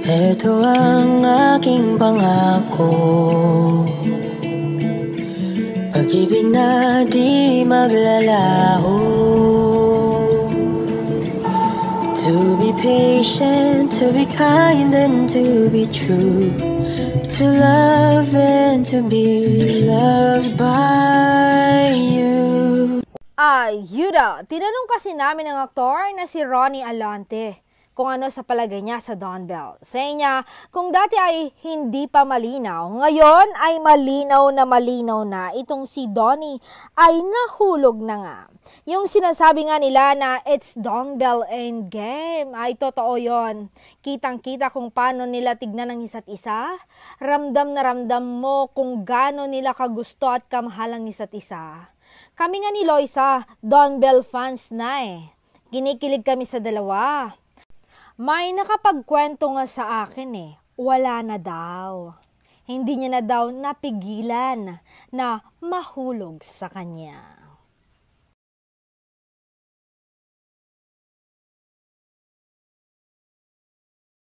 Ito ang aking pangako, pag-ibig na di maglalaho. To be patient, to be kind and to be true, to love and to be loved by you. Yuda, tinanong kasi namin ng aktor na si Ronnie Alante kung ano sa palagay niya sa Don Bell. Say niya, kung dati ay hindi pa malinaw, ngayon ay malinaw na itong si Donnie ay nahulog na nga. Yung sinasabi nga nila na it's Don Bell endgame, ay totoo yon. Kitang-kita kung paano nila tignan ng isa't isa. Ramdam na ramdam mo kung gaano nila kagusto at kamahal ang isa't isa. Kami nga ni Loisa, Don Bell fans na eh. Kinikilig kami sa dalawa. May nakapagkwento nga sa akin eh, wala na daw. Hindi niya na daw napigilan na mahulog sa kanya.